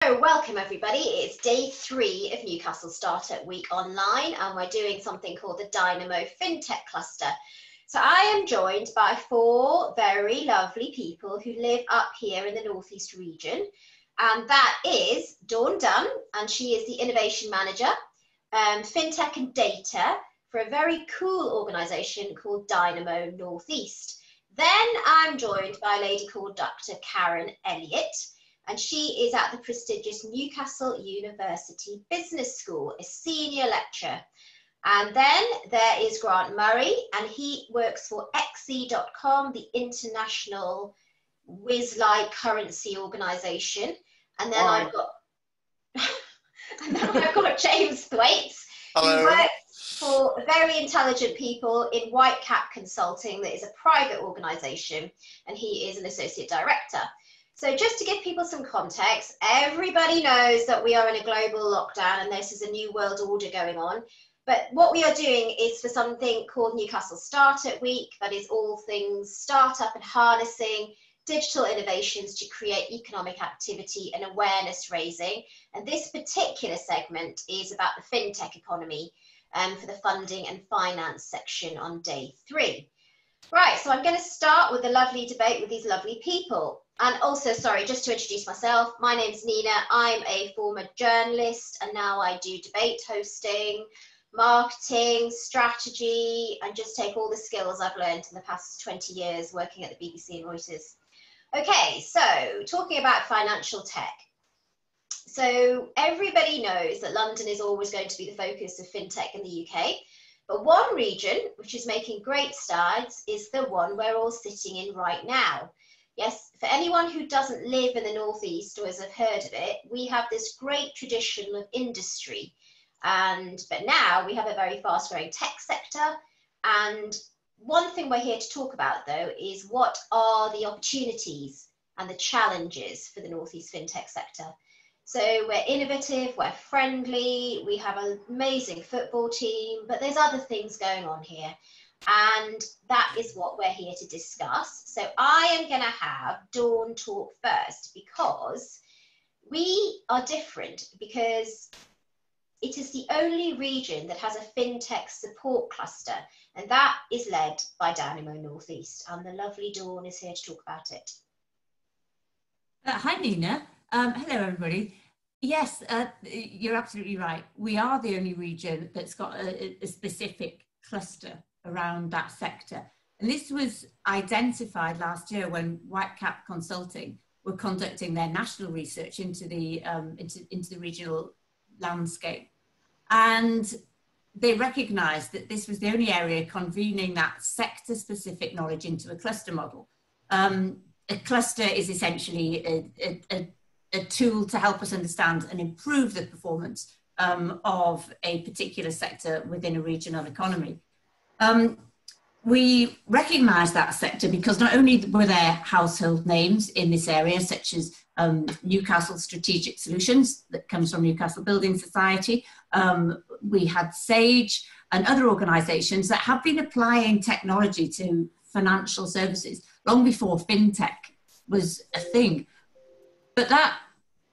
So welcome everybody. It's day 3 of Newcastle Startup Week online, and we're doing something called the Dynamo FinTech Cluster. So I am joined by 4 very lovely people who live up here in the Northeast region, and that is Dawn Dunn, and she is the Innovation Manager, FinTech and Data for a very cool organisation called Dynamo Northeast. Then I'm joined by a lady called Dr. Karen Elliott, and she is at the prestigious Newcastle University Business School, a senior lecturer. And then there is Grant Murray, and he works for xe.com, the international whiz-like currency organisation. And then I've got James Thwaites, who works for very intelligent people in White Cap Consulting, that is a private organisation, and he is an associate director. So just to give people some context, everybody knows that we are in a global lockdown and this is a new world order going on. But what we are doing is for something called Newcastle Startup Week, that is all things startup and harnessing digital innovations to create economic activity and awareness raising. And this particular segment is about the FinTech economy for the funding and finance section on day 3. Right, so I'm going to start with a lovely debate with these lovely people. And also, sorry, just to introduce myself, my name's Nina. I'm a former journalist and now I do debate hosting, marketing, strategy, and just take all the skills I've learned in the past 20 years working at the BBC and Reuters. Okay, so talking about financial tech. So everybody knows that London is always going to be the focus of FinTech in the UK. But one region which is making great strides is the one we're all sitting in right now. Yes, for anyone who doesn't live in the Northeast or has heard of it, we have this great tradition of industry. But now we have a very fast growing tech sector. And one thing we're here to talk about though is what are the opportunities and the challenges for the Northeast FinTech sector. So we're innovative, we're friendly, we have an amazing football team, but there's other things going on here. And that is what we're here to discuss. So I am going to have Dawn talk first because we are different, because it is the only region that has a FinTech support cluster, and that is led by Dynamo Northeast. And the lovely Dawn is here to talk about it. Hi, Nina. Hello, everybody. Yes, you're absolutely right. We are the only region that's got a specific cluster around that sector. And this was identified last year when Whitecap Consulting were conducting their national research into the regional landscape. And they recognized that this was the only area convening that sector-specific knowledge into a cluster model. A cluster is essentially a tool to help us understand and improve the performance of a particular sector within a regional economy. We recognise that sector because not only were there household names in this area, such as Newcastle Strategic Solutions, that comes from Newcastle Building Society, we had Sage and other organisations that have been applying technology to financial services long before FinTech was a thing. But that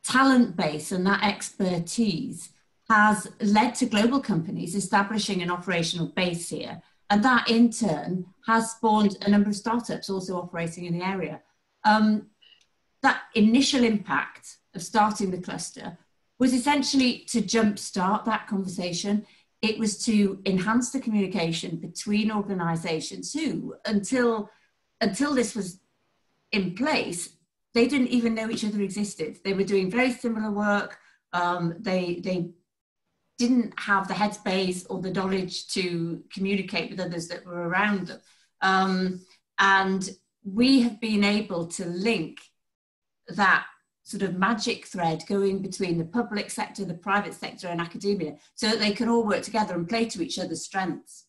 talent base and that expertise has led to global companies establishing an operational base here. And that in turn has spawned a number of startups also operating in the area. That initial impact of starting the cluster was essentially to jumpstart that conversation. It was to enhance the communication between organisations who, until this was in place, they didn't even know each other existed. They were doing very similar work. They didn't have the headspace or the knowledge to communicate with others that were around them. And we have been able to link that sort of magic thread going between the public sector, the private sector and academia, so that they can all work together and play to each other's strengths.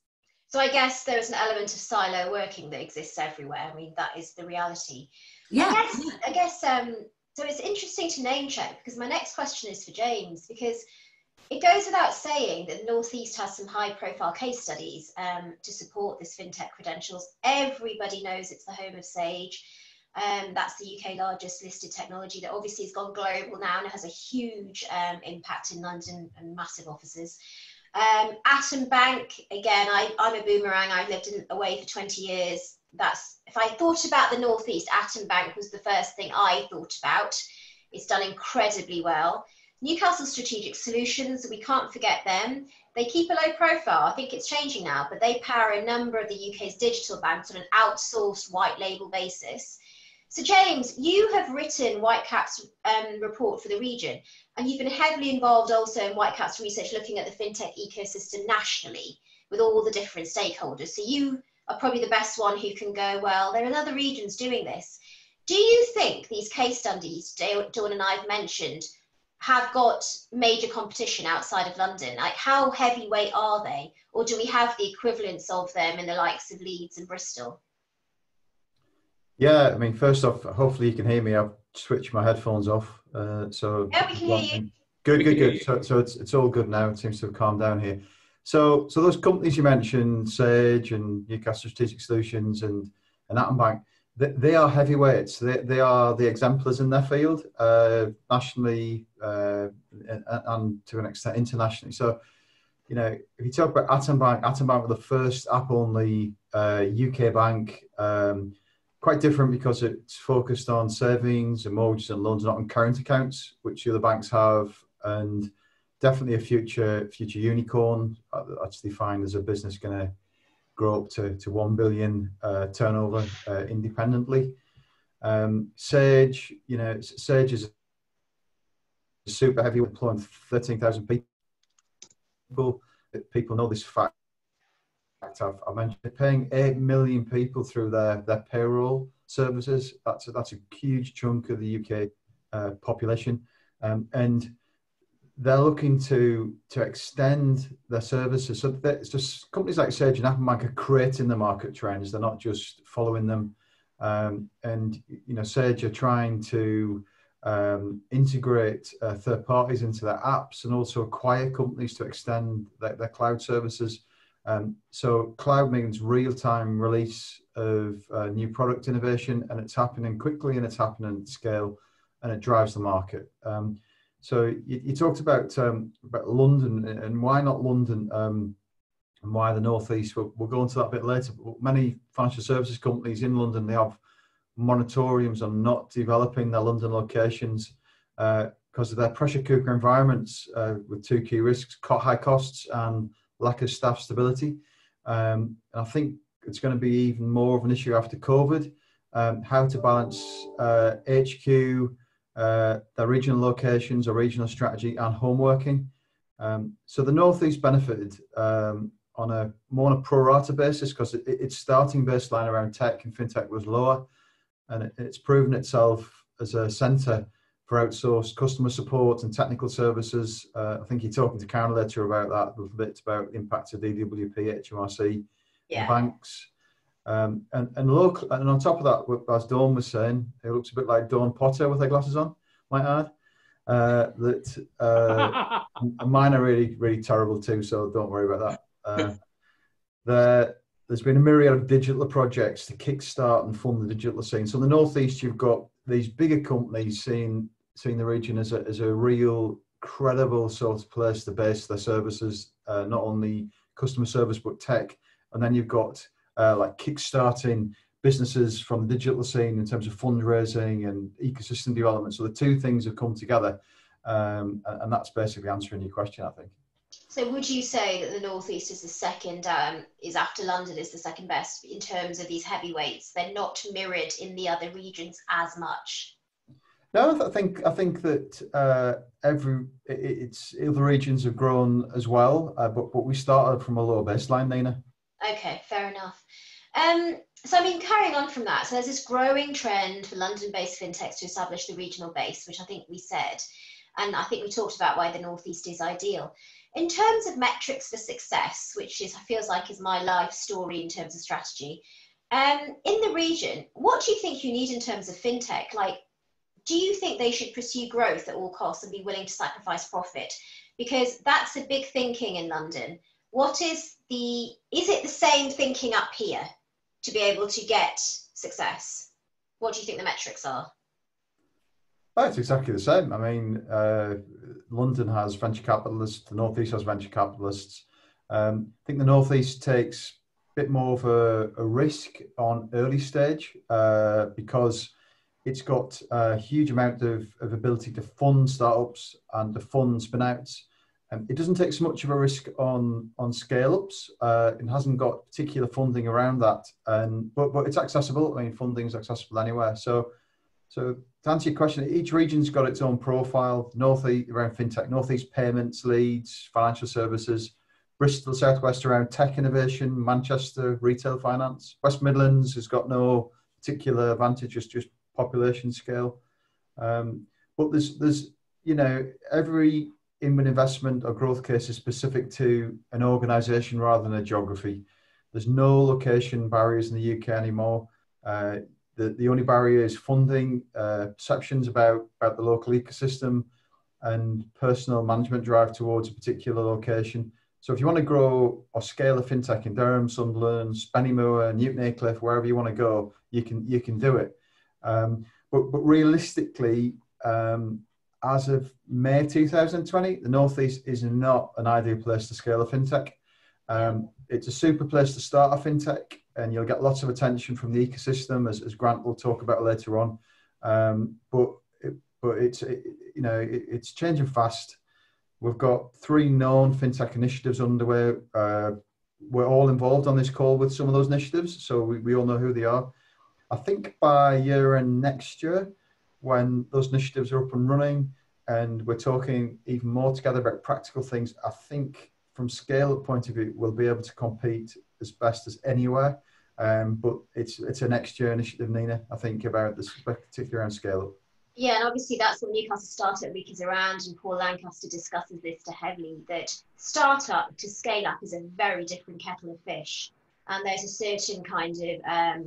So I guess there's an element of silo working that exists everywhere. I mean, that is the reality. Yeah. I guess so it's interesting to name check, because my next question is for James, because it goes without saying that the Northeast has some high profile case studies to support this FinTech credentials. Everybody knows it's the home of Sage. That's the UK largest listed technology that obviously has gone global now and has a huge impact in London and massive offices. Atom Bank, again, I'm a boomerang. I've lived away for 20 years. If I thought about the Northeast, Atom Bank was the first thing I thought about. It's done incredibly well. Newcastle Strategic Solutions, we can't forget them. They keep a low profile. I think it's changing now, but they power a number of the UK's digital banks on an outsourced white label basis. So James, you have written Whitecap's report for the region, and you've been heavily involved also in Whitecap's research looking at the FinTech ecosystem nationally with all the different stakeholders. So you are probably the best one who can go, well, there are other regions doing this. Do you think these case studies Dawn and I have mentioned have got major competition outside of London? Like, how heavyweight are they? Or do we have the equivalents of them in the likes of Leeds and Bristol? Yeah, I mean, first off, hopefully you can hear me. I've switched my headphones off. So yeah, we can hear you. Good. So it's all good now. It seems to have calmed down here. So those companies you mentioned, Sage and Newcastle Strategic Solutions and Atom Bank, they are heavyweights. They are the exemplars in their field, nationally and to an extent internationally. So, you know, if you talk about Atom Bank were the first app-only UK bank. Quite different because it's focused on savings and mortgages and loans, not on current accounts, which the other banks have, and definitely a future unicorn. That's defined as a business going to grow up to 1 billion turnover independently. Sage, Sage is super heavy, employing 13,000 people. People know this fact. I mentioned they're paying 8 million people through their payroll services. That's a huge chunk of the UK population, and they're looking to extend their services. So it's just companies like Sage and Atom Bank are creating the market trends. They're not just following them. And Sage are trying to integrate third parties into their apps and also acquire companies to extend their cloud services. So cloud means real-time release of new product innovation, and it's happening quickly and it's happening at scale, and it drives the market. So you talked about London and why not London, and why the Northeast. We'll go into that a bit later. But many financial services companies in London, they have moratoriums on not developing their London locations because of their pressure cooker environments with two key risks: high costs and lack of staff stability. And I think it's going to be even more of an issue after COVID, how to balance HQ, their regional locations or regional strategy, and home working. So the Northeast benefited on a more pro rata basis because its starting baseline around tech and FinTech was lower, and it's proven itself as a centre for outsourced customer support and technical services. I think you're talking to Karen later about that, a little bit about the impact of DWP, HMRC, and banks. And local, and on top of that, as Dawn was saying, it looks a bit like Dawn Potter with her glasses on, might add. Mine are really, really terrible too, so don't worry about that. There's been a myriad of digital projects to kickstart and fund the digital scene. So in the Northeast, you've got these bigger companies seeing the region as a real credible sort of place to base their services, not only customer service but tech. And then you've got like kickstarting businesses from the digital scene in terms of fundraising and ecosystem development. So the two things have come together, and that's basically answering your question, I think. So would you say that the Northeast is the second, is after London is the second best in terms of these heavyweights? They're not mirrored in the other regions as much. No, I think that other regions have grown as well, but we started from a low baseline, Nina. Okay, fair enough. So I mean, carrying on from that, so there's this growing trend for London-based fintechs to establish the regional base, which I think we said, and I think we talked about why the Northeast is ideal. In terms of metrics for success, which feels like is my life story in terms of strategy, in the region, what do you think you need in terms of fintech? Like, do you think they should pursue growth at all costs and be willing to sacrifice profit? Because that's a big thinking in London. Is it the same thinking up here to be able to get success? What do you think the metrics are? It's exactly the same. I mean, London has venture capitalists, the Northeast has venture capitalists. I think the Northeast takes a bit more of a risk on early stage because it's got a huge amount of ability to fund startups and to fund spin-outs. It doesn't take so much of a risk on scale-ups. It hasn't got particular funding around that, but it's accessible. I mean, funding is accessible anywhere. So to answer your question, each region's got its own profile. Northeast around fintech, Northeast payments, Leeds, financial services, Bristol, Southwest around tech innovation, Manchester, retail finance. West Midlands has got no particular advantage, just population scale. But there's every inward investment or growth case is specific to an organisation rather than a geography. There's no location barriers in the UK anymore. The only barrier is funding, perceptions about the local ecosystem, and personal management drive towards a particular location. So if you want to grow or scale a fintech in Durham, Sunderland, Spennymoor, Newton Aycliffe, wherever you want to go, you can do it. But realistically, as of May 2020, the Northeast is not an ideal place to scale a fintech. It's a super place to start a fintech, and you'll get lots of attention from the ecosystem, as Grant will talk about later on. But it's changing fast. We've got 3 known fintech initiatives underway. We're all involved on this call with some of those initiatives, so we all know who they are. I think by year end next year, when those initiatives are up and running and we're talking even more together about practical things, I think from scale point of view, we'll be able to compete as best as anywhere. But it's a next year initiative, Nina, I think, about this, particularly around scale up. Yeah, and obviously that's what Newcastle Startup Week is around, and Paul Lancaster discusses this to heavily, that startup to scale up is a very different kettle of fish. And there's a certain kind of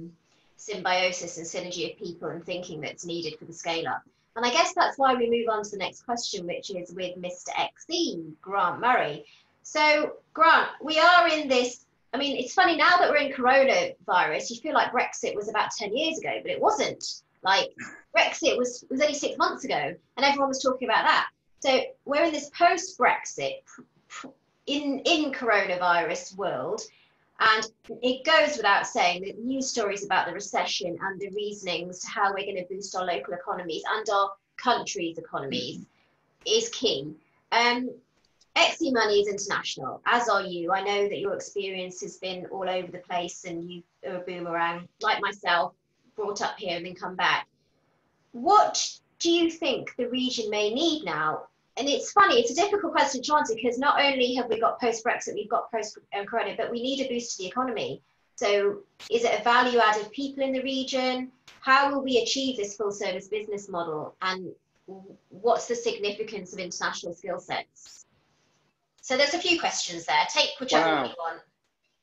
symbiosis and synergy of people and thinking that's needed for the scale up. And I guess that's why we move on to the next question, which is with Mr. XE, Grant Murray. So Grant, we are in this, I mean, it's funny now that we're in coronavirus, you feel like Brexit was about 10 years ago, but it wasn't. Like Brexit was only 6 months ago, and everyone was talking about that. So we're in this post-Brexit, in coronavirus world, and it goes without saying that news stories about the recession and the reasonings to how we're going to boost our local economies and our country's economies is key. XE Money is international, as are you. I know that your experience has been all over the place, and you are a boomerang, like myself, brought up here and then come back. What do you think the region may need now? And it's funny, it's a difficult question to answer, because not only have we got post-Brexit, we've got post-Corona, but we need a boost to the economy. So is it a value add of people in the region? How will we achieve this full service business model? And what's the significance of international skill sets? So there's a few questions there. Take whichever one you want.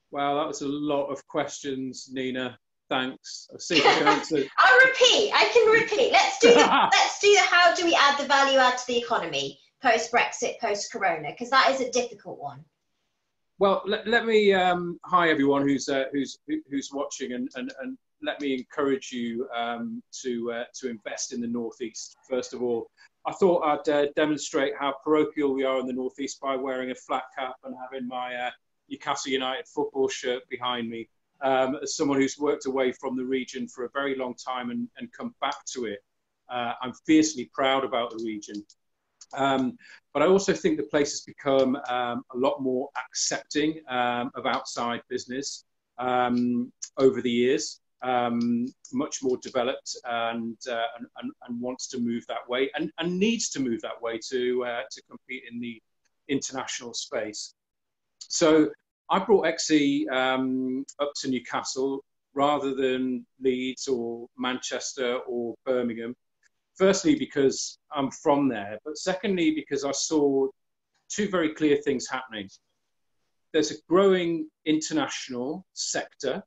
Wow, that was a lot of questions, Nina. Thanks. I'll see if I can answer. I can repeat. Let's do the how do we add the value add to the economy post-Brexit, post-Corona, because that is a difficult one. Well, let me hi everyone who's watching, and let me encourage you to invest in the Northeast. First of all, I thought I'd demonstrate how parochial we are in the Northeast by wearing a flat cap and having my Newcastle United football shirt behind me. As someone who's worked away from the region for a very long time and come back to it, I'm fiercely proud about the region. But I also think the place has become a lot more accepting of outside business over the years, much more developed and wants to move that way and needs to move that way to compete in the international space. So I brought XE up to Newcastle rather than Leeds or Manchester or Birmingham. Firstly, because I'm from there, but secondly, because I saw 2 very clear things happening. There's a growing international sector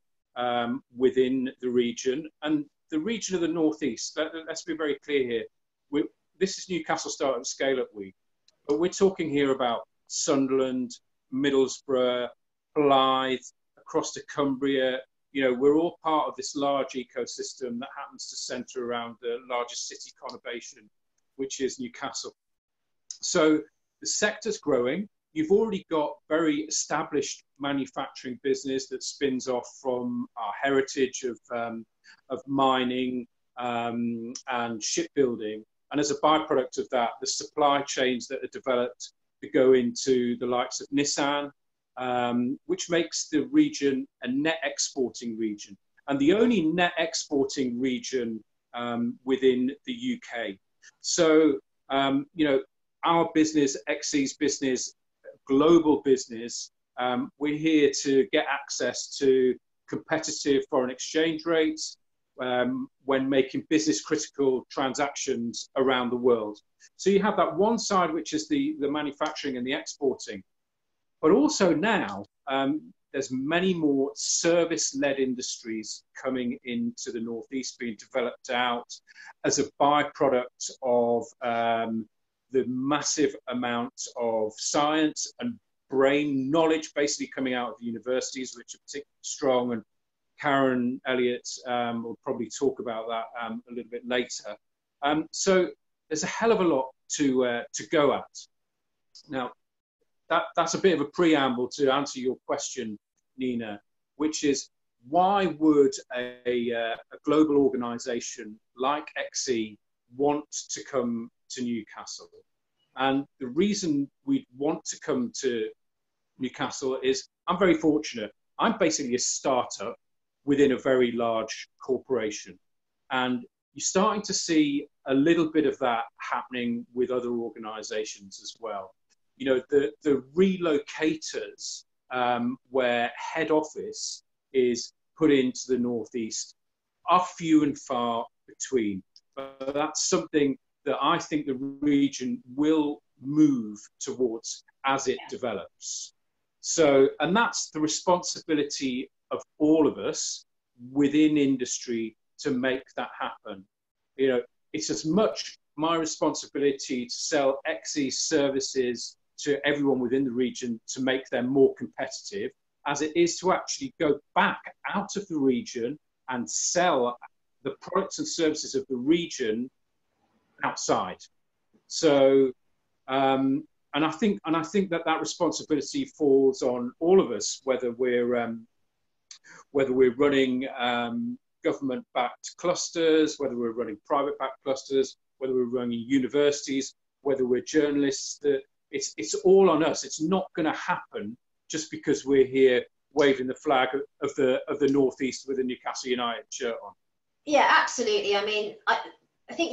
within the region, and the region of the Northeast, let's be very clear here. This is Newcastle Startup Scale-Up Week, but we're talking here about Sunderland, Middlesbrough, Blyth, across to Cumbria, you know, we're all part of this large ecosystem that happens to centre around the largest city conurbation, which is Newcastle. So the sector's growing. You've already got very established manufacturing business that spins off from our heritage of mining and shipbuilding. And as a byproduct of that, the supply chains that are developed to go into the likes of Nissan, which makes the region a net exporting region, and the only net exporting region within the UK. So, you know, our business, XC's business, global business, we're here to get access to competitive foreign exchange rates when making business critical transactions around the world. So you have that one side, which is the manufacturing and the exporting. But also now, there's many more service-led industries coming into the Northeast, being developed out as a byproduct of the massive amount of science and brain knowledge basically coming out of the universities, which are particularly strong. And Karen Elliott will probably talk about that a little bit later. So there's a hell of a lot to go at. Now, that's a bit of a preamble to answer your question, Nina, which is why would a global organisation like XE want to come to Newcastle? And the reason we'd want to come to Newcastle is I'm very fortunate. I'm basically a startup within a very large corporation. And you're starting to see a little bit of that happening with other organisations as well. You know, the relocators where head office is put into the Northeast are few and far between. But that's something that I think the region will move towards as it develops. So, and that's the responsibility of all of us within industry to make that happen. You know, it's as much my responsibility to sell XE services to everyone within the region to make them more competitive as it is to actually go back out of the region and sell the products and services of the region outside. So, and I think that responsibility falls on all of us, whether we're running government-backed clusters, whether we're running private-backed clusters, whether we're running universities, whether we're journalists. It's all on us. It's not going to happen just because we're here waving the flag of the Northeast with a Newcastle United shirt on. Yeah, absolutely. I mean, I think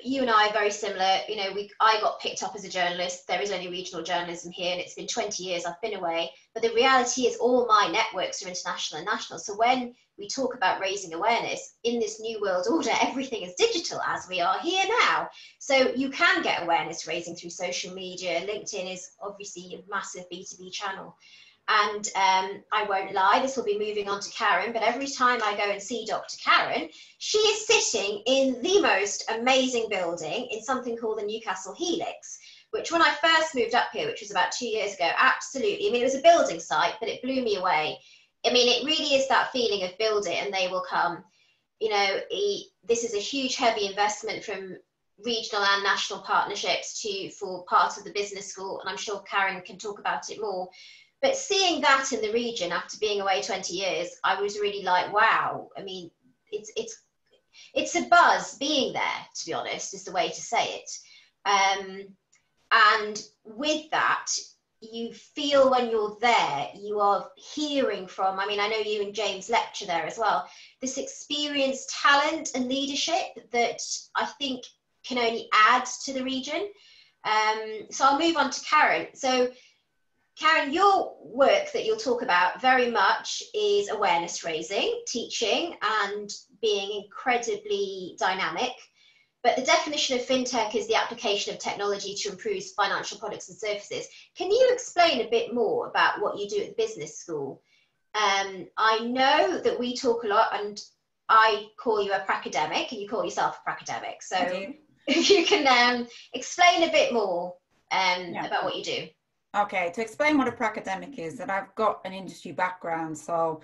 you and I are very similar. You know, I got picked up as a journalist. There is only regional journalism here, and it's been 20 years I've been away. But the reality is all my networks are international and national. So when we talk about raising awareness in this new world order, everything is digital as we are here now. So you can get awareness raising through social media. LinkedIn is obviously a massive B2B channel. And I won't lie, this will be moving on to Karen, but every time I go and see Dr. Karen, she is sitting in the most amazing building in something called the Newcastle Helix, which when I first moved up here, which was about 2 years ago, absolutely, I mean, it was a building site, but it blew me away. I mean, it really is that feeling of build it and they will come. You know, this is a huge, heavy investment from regional and national partnerships for part of the business school, and I'm sure Karen can talk about it more. But seeing that in the region after being away 20 years, I was really like, wow. I mean, it's a buzz being there, to be honest, is the way to say it. And with that, you feel when you're there, you are hearing from, I mean, I know you and James lecture there as well, this experienced talent and leadership that I think can only add to the region. So I'll move on to Karen. So Karen, your work that you'll talk about very much is awareness raising, teaching, and being incredibly dynamic. But the definition of FinTech is the application of technology to improve financial products and services. Can you explain a bit more about what you do at the business school? I know that we talk a lot, and I call you a pracademic, and you call yourself a pracademic. So if you can explain a bit more about what you do. Okay, to explain what a pracademic is, that I've got an industry background, so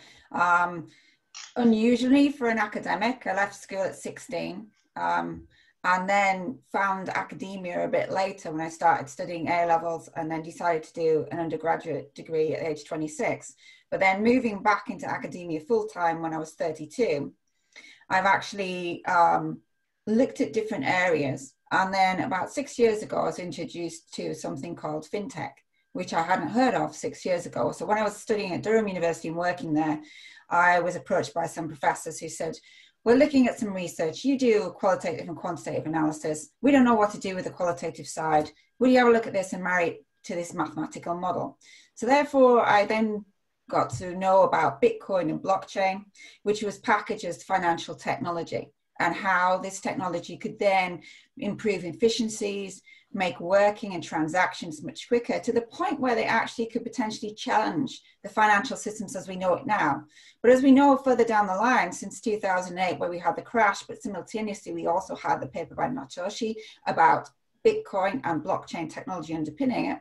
Unusually for an academic. I left school at 16, and then found academia a bit later when I started studying A-levels, and then decided to do an undergraduate degree at age 26. But then moving back into academia full-time when I was 32, I've actually looked at different areas. And then about 6 years ago, I was introduced to something called FinTech, which I hadn't heard of 6 years ago. So when I was studying at Durham University and working there, I was approached by some professors who said, we're looking at some research. You do qualitative and quantitative analysis. We don't know what to do with the qualitative side. Will you have a look at this and marry it to this mathematical model? So therefore, I then got to know about Bitcoin and blockchain, which was packaged as financial technology, and how this technology could then improve efficiencies, make working and transactions much quicker, to the point where they actually could potentially challenge the financial systems as we know it now. But as we know further down the line, since 2008, where we had the crash, but simultaneously we also had the paper by Satoshi about Bitcoin and blockchain technology underpinning it,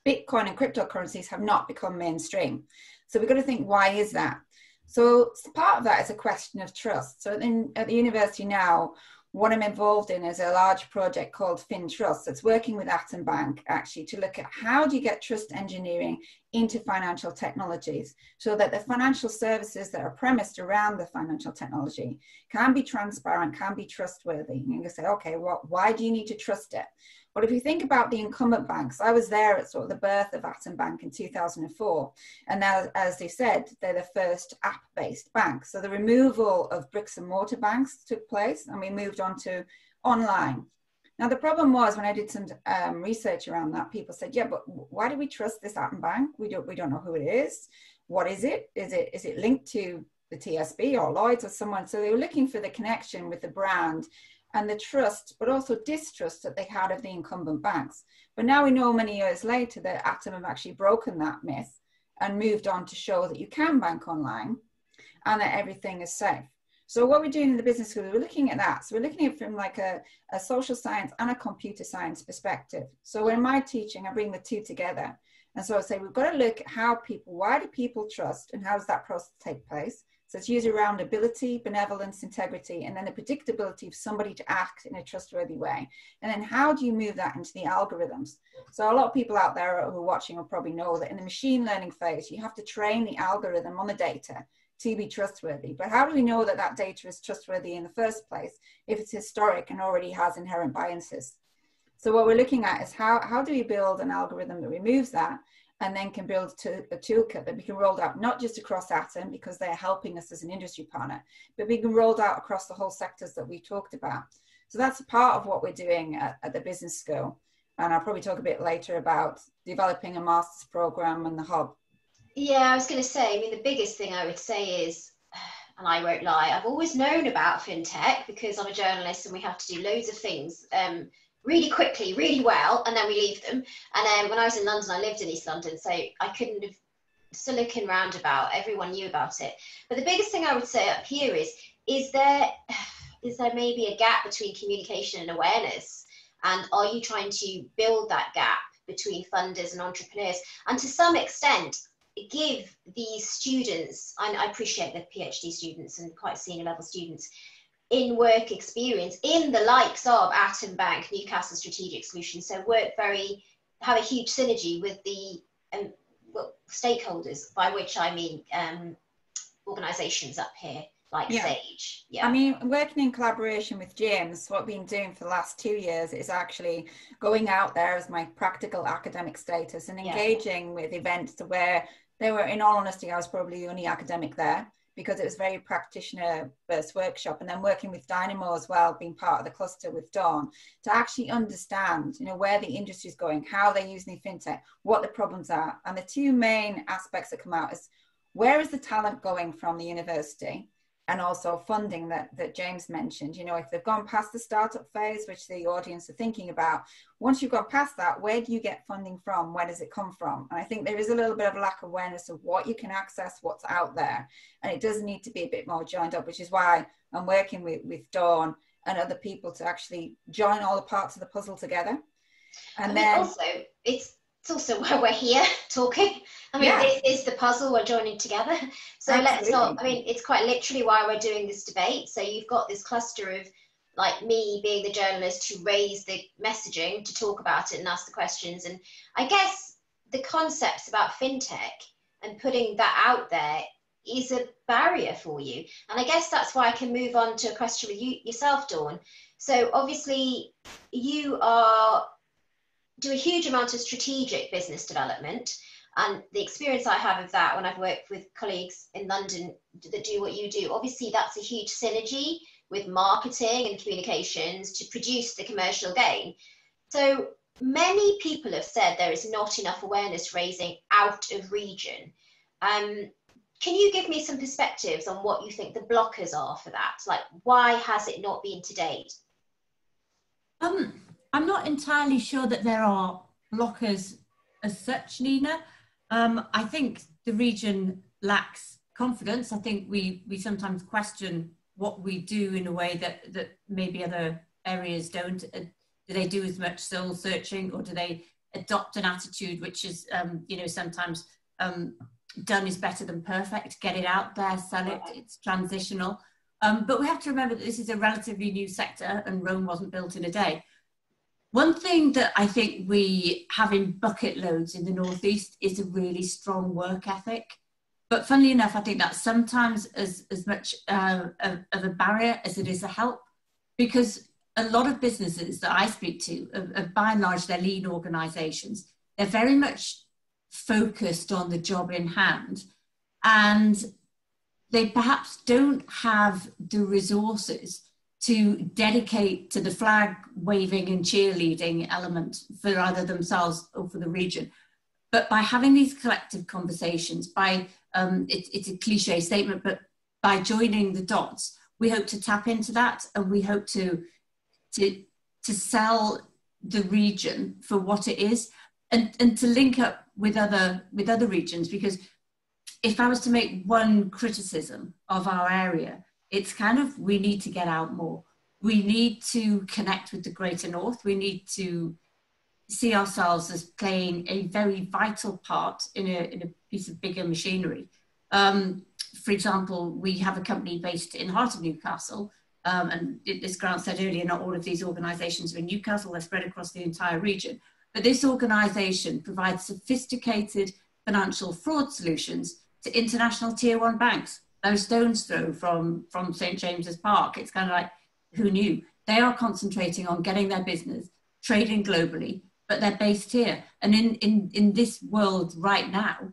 Bitcoin and cryptocurrencies have not become mainstream. So we've got to think, why is that? So part of that is a question of trust. So at the university now, what I'm involved in is a large project called FinTrust that's working with Atom Bank actually to look at how do you get trust engineering into financial technologies so that the financial services that are premised around the financial technology can be transparent, can be trustworthy. And you can say, okay, well, why do you need to trust it? Well, if you think about the incumbent banks, I was there at sort of the birth of Atom Bank in 2004. And now, as they said, they're the first app-based bank. So the removal of bricks and mortar banks took place, and we moved on to online. Now, the problem was when I did some research around that, people said, yeah, but why do we trust this Atom Bank? We don't know who it is. What is it? Is it linked to the TSB or Lloyds or someone? So they were looking for the connection with the brand and the trust, but also distrust that they had of the incumbent banks. But now we know many years later that Atom have actually broken that myth and moved on to show that you can bank online and that everything is safe. So what we're doing in the business school, we're looking at that. So we're looking at it from like a social science and a computer science perspective. So in my teaching, I bring the two together. And so I say, we've got to look at how people, why do people trust and how does that process take place? So it's usually around ability, benevolence, integrity, and then the predictability of somebody to act in a trustworthy way. And then how do you move that into the algorithms? So a lot of people out there who are watching will probably know that in the machine learning phase, you have to train the algorithm on the data to be trustworthy. But how do we know that that data is trustworthy in the first place if it's historic and already has inherent biases? So what we're looking at is how do we build an algorithm that removes that and then can build a toolkit that we can roll out not just across Atom because they're helping us as an industry partner, but we can roll out across the whole sectors that we talked about. So that's a part of what we're doing at the business school. And I'll probably talk a bit later about developing a master's program and the hub. Yeah, I was going to say, I mean, the biggest thing I would say is, and I won't lie, I've always known about FinTech because I'm a journalist and we have to do loads of things really quickly, really well, and then we leave them. And then when I was in London, I lived in East London, so I couldn't have, Silicon Roundabout, everyone knew about it. But the biggest thing I would say up here is there maybe a gap between communication and awareness? And are you trying to build that gap between funders and entrepreneurs? And to some extent, give these students, I appreciate the PhD students and quite senior level students, in work experience in the likes of Atom Bank, Newcastle Strategic Solutions, so have a huge synergy with the stakeholders, by which I mean organisations up here like Sage. Yeah. I mean, working in collaboration with James, what we've been doing for the last 2 years is actually going out there as my practical academic status and engaging with events to where they were, in all honesty, I was probably the only academic there, because it was very practitioner-based workshop, and then working with Dynamo as well, being part of the cluster with Dawn, to actually understand, where the industry is going, how they're using the FinTech, what the problems are. And the two main aspects that come out is, where is the talent going from the university? And also funding that James mentioned, if they've gone past the startup phase, which the audience are thinking about, once you've gone past that, where do you get funding from? Where does it come from? And I think there is a little bit of a lack of awareness of what you can access, what's out there. And it does need to be a bit more joined up, which is why I'm working with Dawn and other people to actually join all the parts of the puzzle together. And then also, it's also why we're here talking. I mean, this is the puzzle we're joining together. So let's not, I mean, it's quite literally why we're doing this debate. So you've got this cluster of like me being the journalist who raised the messaging to talk about it and ask the questions. And I guess the concepts about FinTech and putting that out there is a barrier for you. And I guess that's why I can move on to a question with you yourself, Dawn. So obviously you do a huge amount of strategic business development. And the experience I have of that when I've worked with colleagues in London that do what you do, obviously that's a huge synergy with marketing and communications to produce the commercial gain. So many people have said there is not enough awareness raising out of region. Can you give me some perspectives on what you think the blockers are for that? Like, why has it not been to date? I'm not entirely sure that there are blockers as such, Nina. I think the region lacks confidence. I think we sometimes question what we do in a way that maybe other areas don't. Do they do as much soul searching, or do they adopt an attitude which is, sometimes done is better than perfect? Get it out there, sell it, it's transitional. But we have to remember that this is a relatively new sector and Rome wasn't built in a day. One thing that I think we have in bucket loads in the Northeast is a really strong work ethic. But funnily enough, I think that's sometimes as much of a barrier as it is a help, because a lot of businesses that I speak to, by and large, they're lean organizations. They're very much focused on the job in hand, and they perhaps don't have the resources to dedicate to the flag waving and cheerleading element for either themselves or for the region. But by having these collective conversations, it's a cliche statement, but by joining the dots, we hope to tap into that, and we hope to sell the region for what it is, and to link up with other regions. Because if I was to make one criticism of our area, it's kind of, we need to get out more. We need to connect with the Greater North. We need to see ourselves as playing a very vital part in a piece of bigger machinery. For example, we have a company based in the heart of Newcastle, and as Grant said earlier, not all of these organisations are in Newcastle, they're spread across the entire region. But this organisation provides sophisticated financial fraud solutions to international tier 1 banks. They're a stone's throw from St. James's Park. It's kind of like, who knew? They are concentrating on getting their business, trading globally, but they're based here. And in this world right now,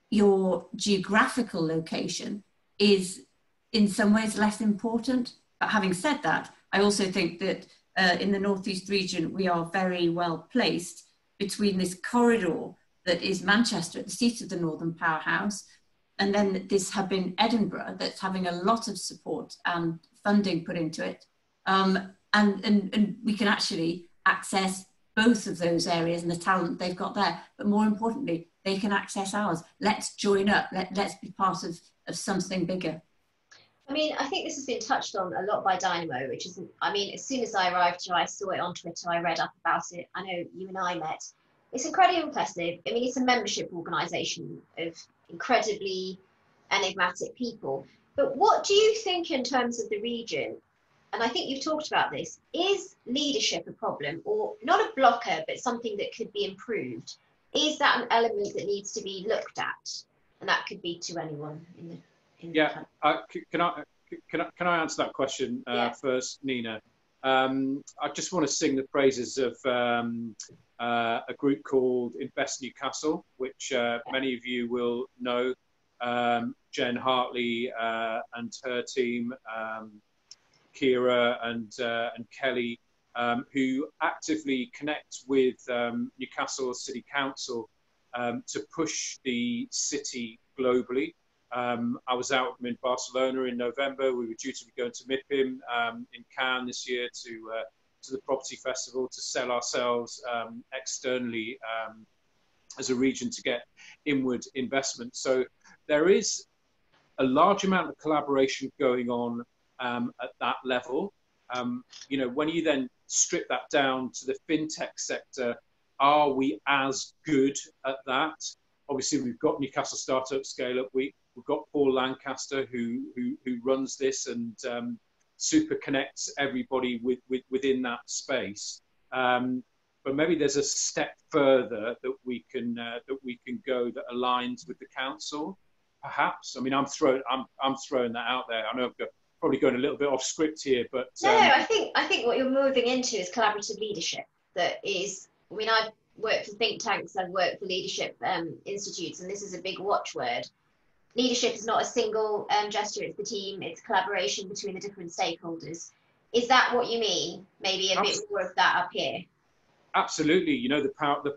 your geographical location is in some ways less important. But having said that, I also think that in the Northeast region, we are very well placed between this corridor that is Manchester at the seat of the Northern Powerhouse, and then this hub in Edinburgh that's having a lot of support and funding put into it. And we can actually access both of those areas and the talent they've got there. But more importantly, they can access ours. Let's join up. Let's be part of something bigger. I mean, I think this has been touched on a lot by Dynamo, which is, I mean, as soon as I arrived here, I saw it on Twitter, I read up about it. I know you and I met. It's incredibly impressive. I mean, it's a membership organisation of incredibly enigmatic people. But what do you think in terms of the region? And I think you've talked about this. Is leadership a problem, or not a blocker, but something that could be improved? Is that an element that needs to be looked at? And that could be to anyone in the can I answer that question first, Nina? I just want to sing the praises of a group called Invest Newcastle, which many of you will know. Jen Hartley and her team, Kira and Kelly, who actively connect with Newcastle City Council to push the city globally. I was out in Barcelona in November. We were due to be going to MIPIM in Cannes this year to the property festival to sell ourselves externally as a region to get inward investment. So there is a large amount of collaboration going on at that level. When you then strip that down to the FinTech sector, are we as good at that? obviously we've got Newcastle Startup Scale Up Week. We've got Paul Lancaster who runs this and super connects everybody within that space. But maybe there's a step further that we can go that aligns with the council, perhaps. I mean, I'm throwing that out there. I know I'm probably going a little bit off script here, but no, I think what you're moving into is collaborative leadership. That is, I mean, I've worked for think tanks, I've worked for leadership institutes, and this is a big watchword. Leadership is not a single gesture; it's the team, it's collaboration between the different stakeholders. Is that what you mean? Maybe a bit more of that up here. Absolutely, you know, the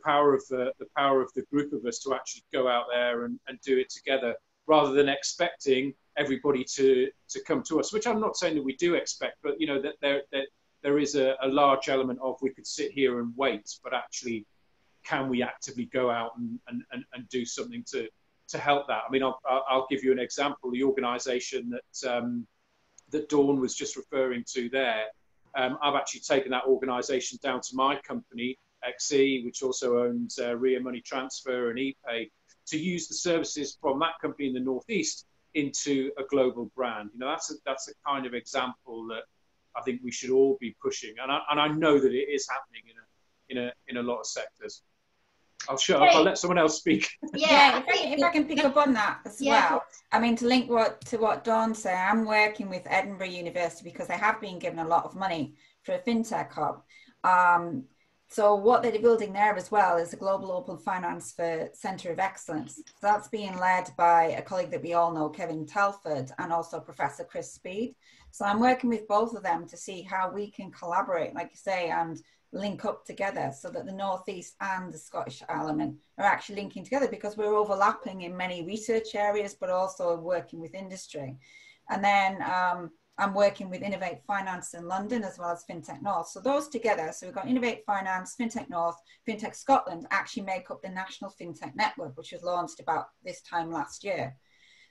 power of the group of us to actually go out there and do it together, rather than expecting everybody to come to us. Which I'm not saying that we do expect, but you know that there is a large element of we could sit here and wait, but actually, can we actively go out and do something to help that? I mean, I'll give you an example. The organisation that Dawn was just referring to there. I've actually taken that organisation down to my company, XE, which also owns Ria Money Transfer and ePay, to use the services from that company in the Northeast into a global brand. You know, that's a kind of example that I think we should all be pushing, and I know that it is happening in a lot of sectors. I'll shut up. I'll let someone else speak. Yeah, if I can pick up on that as well. I mean, to link to what Dawn said, I'm working with Edinburgh University because they have been given a lot of money for a FinTech hub. So what they're building there as well is a global open finance centre of excellence. So that's being led by a colleague that we all know, Kevin Telford, and also Professor Chris Speed. So I'm working with both of them to see how we can collaborate, like you say, and link up together so that the Northeast and the Scottish element are actually linking together, because we're overlapping in many research areas, but also working with industry. And then I'm working with Innovate Finance in London as well as FinTech North. So those together, so we've got Innovate Finance, FinTech North, FinTech Scotland actually make up the National FinTech Network, which was launched about this time last year.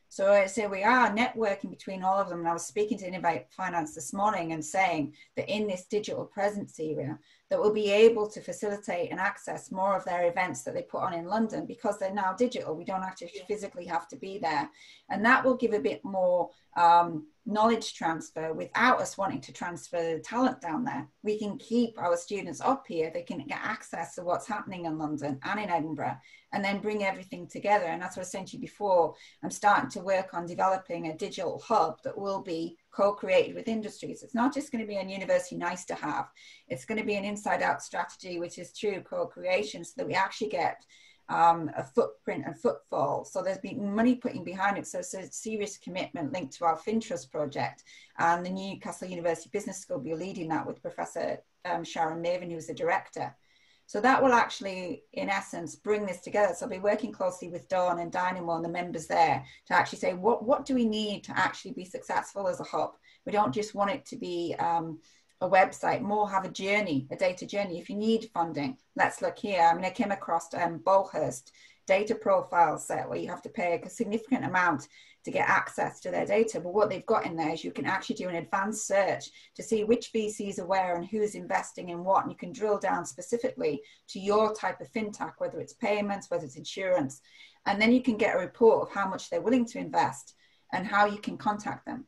So I say we are networking between all of them. And I was speaking to Innovate Finance this morning and saying that in this digital presence area, that we'll be able to facilitate and access more of their events that they put on in London, because they're now digital. We don't actually physically have to be there. And that will give a bit more knowledge transfer without us wanting to transfer the talent down there. We can keep our students up here. They can get access to what's happening in London and in Edinburgh, and then bring everything together. And that's what I said to you before. I'm starting to work on developing a digital hub that will be co-created with industries. It's not just going to be a university nice to have. It's going to be an inside out strategy, which is true co-creation, so that we actually get a footprint and footfall. So there's been money putting behind it. So it's a serious commitment linked to our FinTrust project, and the Newcastle University Business School will be leading that with Professor Sharon Maven, who's the director. So that will actually, in essence, bring this together. So I'll be working closely with Dawn and Dynamo and the members there to actually say, what do we need to actually be successful as a hub? We don't just want it to be a website, more have a journey, a data journey. If you need funding, let's look here. I mean, I came across Bolhurst data profile set where you have to pay a significant amount to get access to their data. But what they've got in there is you can actually do an advanced search to see which VCs are where and who's investing in what. And you can drill down specifically to your type of FinTech, whether it's payments, whether it's insurance. And then you can get a report of how much they're willing to invest and how you can contact them.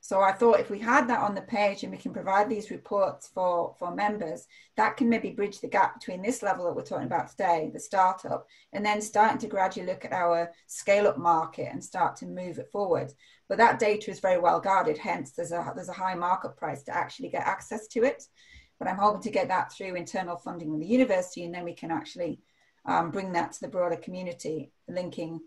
So I thought if we had that on the page and we can provide these reports for members, that can maybe bridge the gap between this level that we're talking about today, the startup, and then starting to gradually look at our scale-up market and start to move it forward. But that data is very well guarded, hence there's a high market price to actually get access to it. But I'm hoping to get that through internal funding with the university, and then we can actually bring that to the broader community, linking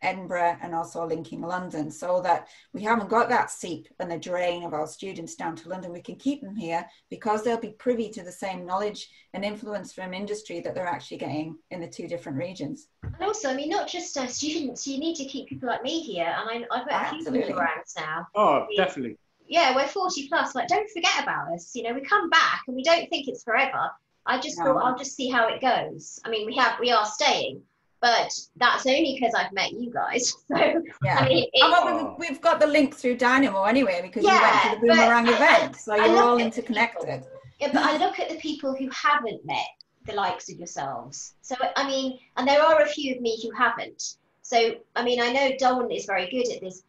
Edinburgh and also linking London, so that we haven't got that seep and the drain of our students down to London. We can keep them here because they'll be privy to the same knowledge and influence from industry that they're actually getting in the two different regions. And also, I mean, not just students, you need to keep people like me here. And I've met a few people around now. Oh, definitely. Yeah, we're 40 plus. Like, don't forget about us. You know, we come back and we don't think it's forever. I just thought I'll just see how it goes. I mean, we are staying. But that's only because I've met you guys. So, yeah. I mean, we've got the link through Dynamo anyway, because you went to the Boomerang event. So you're all interconnected. Yeah, but I look at the people who haven't met the likes of yourselves. So, I mean, and there are a few of me who haven't. So, I mean, I know Don is very good at this,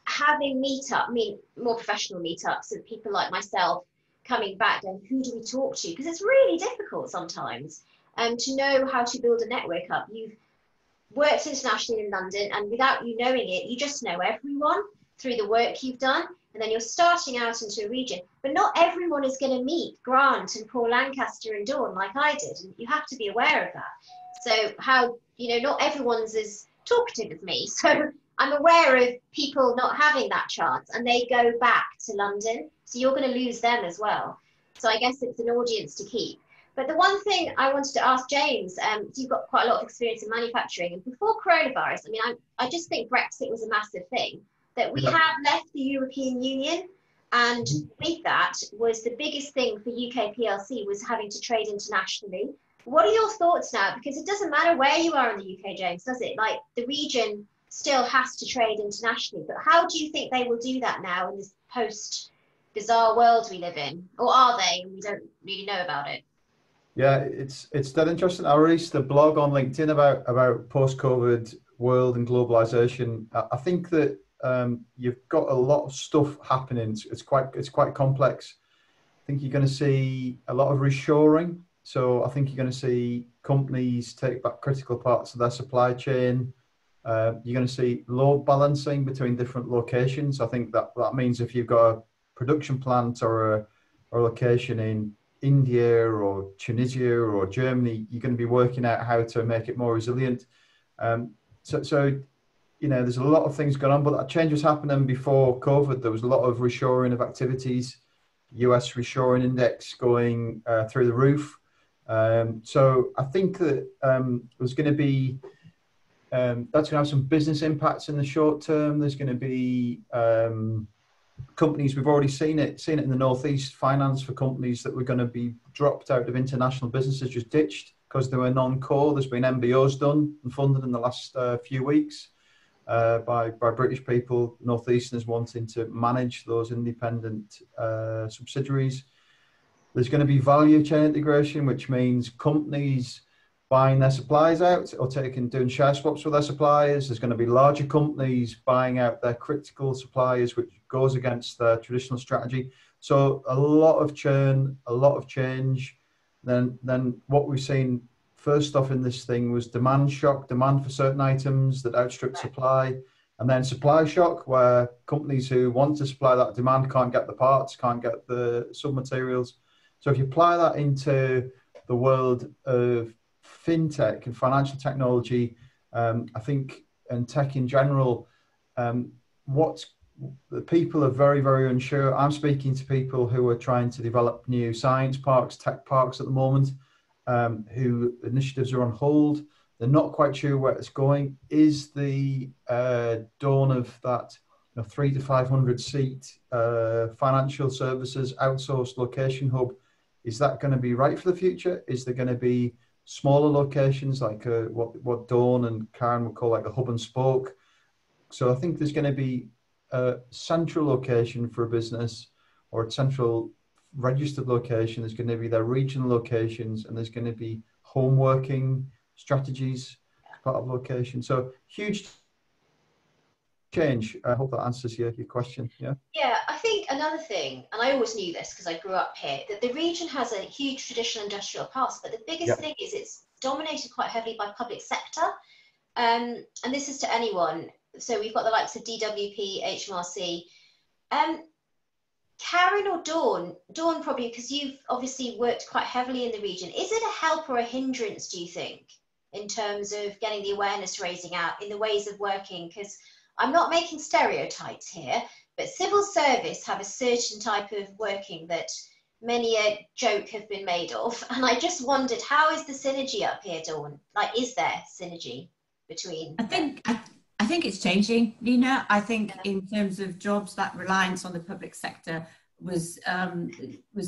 having more professional meetups and people like myself coming back and who do we talk to? Because it's really difficult sometimes to know how to build a network up. You've worked internationally in London, and without you knowing it, you just know everyone through the work you've done. And then you're starting out into a region, but not everyone is going to meet Grant and Paul Lancaster and Dawn like I did. And you have to be aware of that. So how, not everyone's as talkative as me. So I'm aware of people not having that chance and they go back to London. So you're going to lose them as well. So I guess it's an audience to keep. But the one thing I wanted to ask James, you've got quite a lot of experience in manufacturing, and before coronavirus, I just think Brexit was a massive thing, that we have left the European Union, and with that was the biggest thing for UK PLC was having to trade internationally. What are your thoughts now? Because it doesn't matter where you are in the UK, James, does it? Like, the region still has to trade internationally, but how do you think they will do that now in this post-bizarre world we live in? Or are they? We don't really know about it. Yeah, it's that interesting. I released a blog on LinkedIn about post-COVID world and globalization. I think that you've got a lot of stuff happening. It's quite complex. I think you're going to see a lot of reshoring. So I think you're going to see companies take back critical parts of their supply chain. You're going to see load balancing between different locations. I think that means if you've got a production plant or a location in India or Tunisia or Germany, you're going to be working out how to make it more resilient. So there's a lot of things going on, but that change was happening before COVID. There was a lot of reshoring of activities, US reshoring index going through the roof. So I think that there's going to be, that's going to have some business impacts in the short term. There's going to be companies, we've already seen it in the Northeast, finance for companies that were going to be dropped out of international businesses, just ditched because they were non-core. There's been MBOs done and funded in the last few weeks by British people, Northeasterners wanting to manage those independent subsidiaries. There's going to be value chain integration, which means companies buying their suppliers out or doing share swaps with their suppliers. There's going to be larger companies buying out their critical suppliers, which goes against their traditional strategy. So a lot of churn, a lot of change. Then what we've seen first off in this thing was demand shock, demand for certain items that outstripped supply, and then supply shock, where companies who want to supply that demand can't get the parts, can't get the submaterials. So if you apply that into the world of FinTech and financial technology, I think, and tech in general, the people are very, very unsure. I'm speaking to people who are trying to develop new science parks, tech parks at the moment, who initiatives are on hold. They're not quite sure where it's going. Is the dawn of that 300 to 500 seat financial services outsourced location hub, is that going to be right for the future? Is there going to be smaller locations like what Dawn and Karen would call like a hub and spoke? So I think there's going to be a central location for a business, or a central registered location. There's going to be their regional locations, and there's going to be home working strategies as part of location. So huge change. I hope that answers your question. Yeah, I think another thing, and I always knew this because I grew up here, that the region has a huge traditional industrial past, but the biggest thing is it's dominated quite heavily by public sector. And this is to anyone. So we've got the likes of DWP, HMRC. Karen or Dawn probably, because you've obviously worked quite heavily in the region, is it a help or a hindrance, do you think, in terms of getting the awareness raising out in the ways of working? Because I'm not making stereotypes here, but civil service have a certain type of working that many a joke have been made of. And I just wondered, how is the synergy up here, Dawn? Like, is there synergy between? I think it's changing, Nina. I think in terms of jobs, that reliance on the public sector was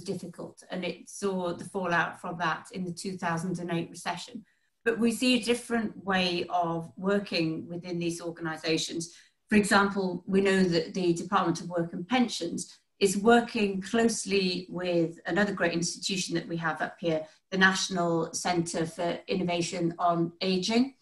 difficult, and it saw the fallout from that in the 2008 recession. But we see a different way of working within these organisations. For example, we know that the Department of Work and Pensions is working closely with another great institution that we have up here, the National Centre for Innovation on Ageing.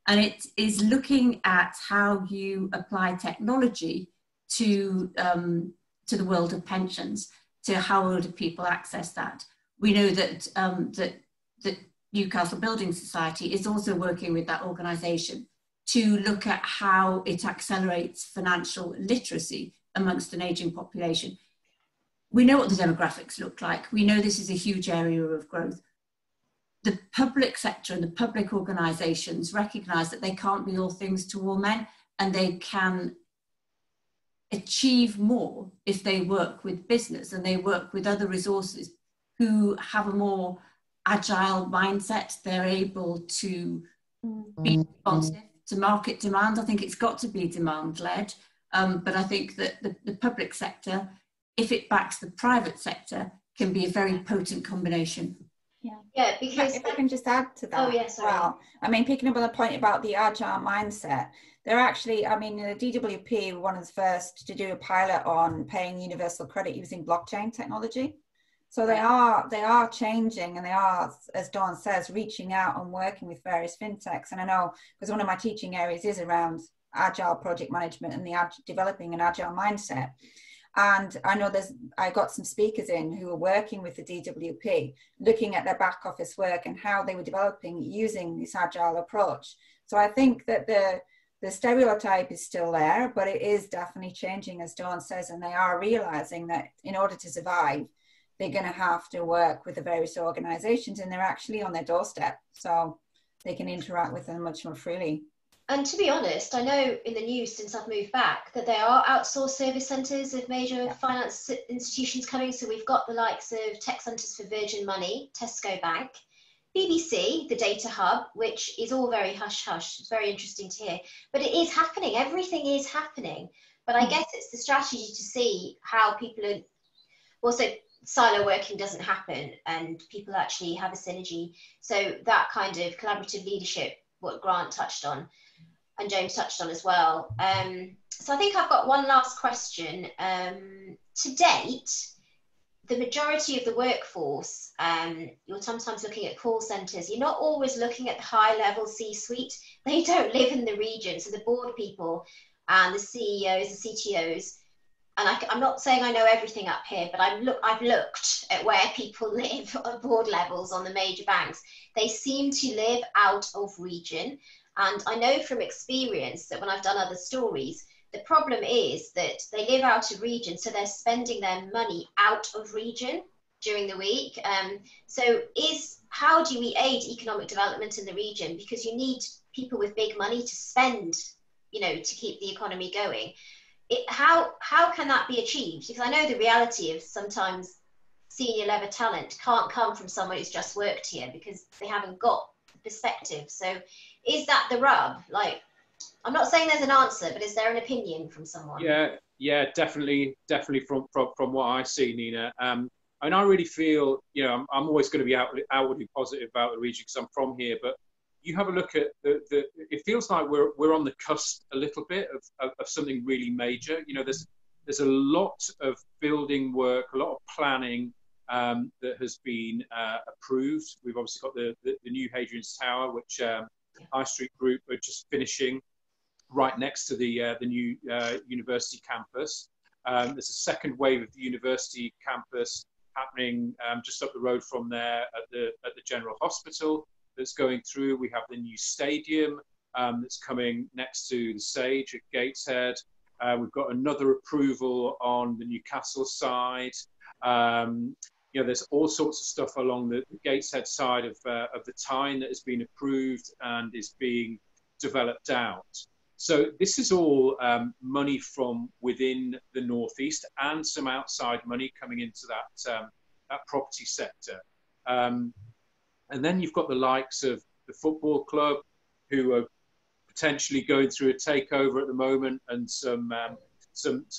And it is looking at how you apply technology to the world of pensions, to how older people access that. We know that that Newcastle Building Society is also working with that organisation to look at how it accelerates financial literacy amongst an ageing population. We know what the demographics look like. We know this is a huge area of growth. The public sector and the public organisations recognise that they can't be all things to all men, and they can achieve more if they work with business and they work with other resources who have a more agile mindset. They're able to be responsive to market demand. I think it's got to be demand-led, but I think that the public sector, if it backs the private sector, can be a very potent combination. Yeah, because if I can just add to that. Oh, yes. Yeah, well, I mean, picking up on the point about the agile mindset, they're actually, I mean, the DWP were one of the first to do a pilot on paying universal credit using blockchain technology. So they are changing, and they are, as Dawn says, reaching out and working with various fintechs. And I know, because one of my teaching areas is around agile project management and developing an agile mindset. And I know I got some speakers in who are working with the DWP, looking at their back office work and how they were developing using this agile approach. So I think that the stereotype is still there, but it is definitely changing, as Dawn says, and they are realizing that in order to survive, they're going to have to work with the various organizations, and they're actually on their doorstep, so they can interact with them much more freely. And to be honest, I know in the news since I've moved back that there are outsourced service centres of major finance institutions coming. So we've got the likes of Tech Centres for Virgin Money, Tesco Bank, BBC, the Data Hub, which is all very hush-hush. It's very interesting to hear. But it is happening. Everything is happening. But I guess it's the strategy to see how people are... Also, silo working doesn't happen, and people actually have a synergy. So that kind of collaborative leadership, what Grant touched on, and James touched on as well. So I think I've got one last question. To date, the majority of the workforce, you're sometimes looking at call centres, you're not always looking at the high-level C-suite. They don't live in the region, so the board people and the CEOs, the CTOs, and I'm not saying I know everything up here, but I've looked at where people live at board levels on the major banks. They seem to live out of region. And I know from experience that when I've done other stories, the problem is that they live out of region, so they're spending their money out of region during the week. So how do we aid economic development in the region? Because you need people with big money to spend, to keep the economy going. How can that be achieved? Because I know the reality of sometimes senior level talent can't come from someone who's just worked here because they haven't got the perspective. So is that the rub? Like, I'm not saying there's an answer, but is there an opinion from someone? Yeah, definitely from what I see, Nina. And I really feel, I'm always going to be outwardly positive about the region because I'm from here, but you have a look at it feels like we're on the cusp a little bit of something really major. There's a lot of building work, a lot of planning that has been approved. We've obviously got the new Hadrian's Tower, which High Street Group are just finishing right next to the new university campus. There's a second wave of the university campus happening just up the road from there at the General Hospital that's going through. We have the new stadium that's coming next to the Sage at Gateshead. We've got another approval on the Newcastle side. There's all sorts of stuff along the Gateshead side of the Tyne that has been approved and is being developed out. So this is all money from within the Northeast and some outside money coming into that property sector. And then you've got the likes of the football club, who are potentially going through a takeover at the moment, and some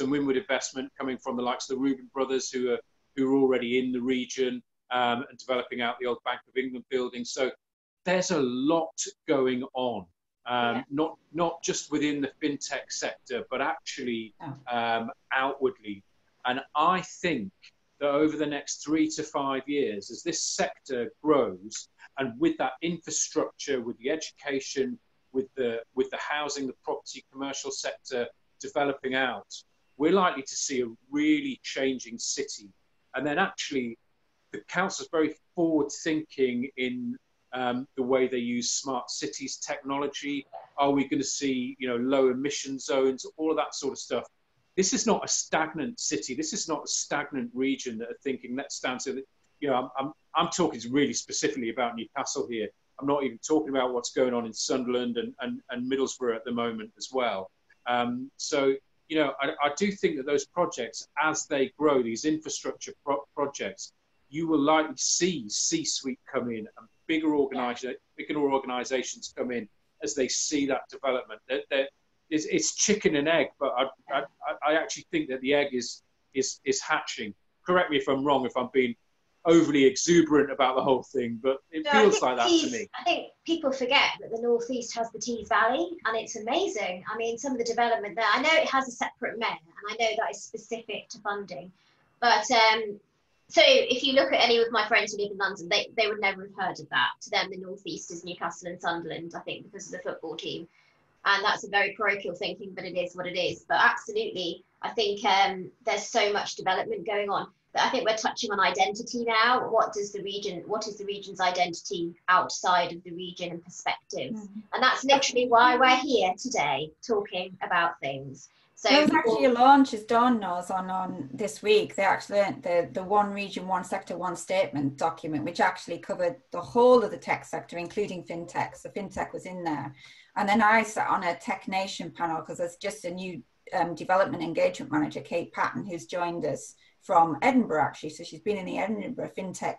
windward investment coming from the likes of the Reuben brothers, who are already in the region and developing out the old Bank of England building. So there's a lot going on, not just within the fintech sector, but actually outwardly. And I think that over the next 3 to 5 years, as this sector grows, and with that infrastructure, with the education, with the housing, the property, commercial sector developing out, we're likely to see a really changing city. And then actually, the council's very forward thinking in the way they use smart cities technology. Are we going to see, low emission zones, all of that sort of stuff? This is not a stagnant city. This is not a stagnant region that are thinking, let's stand so that, I'm talking really specifically about Newcastle here. I'm not even talking about what's going on in Sunderland and Middlesbrough at the moment as well. So, I do think that those projects, as they grow, these infrastructure projects, you will likely see C-suite come in and bigger organisations come in as they see that development. It's chicken and egg, but I actually think that the egg is hatching. Correct me if I'm wrong, if I'm being overly exuberant about the whole thing, but it feels like that to me. I think people forget that the North East has the Tees Valley, and it's amazing. I mean, some of the development there, I know it has a separate mayor, and I know that is specific to funding, but so if you look at any of my friends who live in London, they would never have heard of that. To them, the North East is Newcastle and Sunderland, I think, because of the football team. And that's a very parochial thinking, but it is what it is. But absolutely, I think there's so much development going on. But I think we're touching on identity now. What is the region's identity outside of the region and perspectives? Mm-hmm. And that's literally why we're here today, talking about things. So there was actually a launch, as Dawn knows, on this week. They actually, the One Region, One Sector, One Statement document, which actually covered the whole of the tech sector, including FinTech. So FinTech was in there. And then I sat on a Tech Nation panel because there's just a new development engagement manager, Kate Patton, who's joined us from Edinburgh, actually. So she's been in the Edinburgh FinTech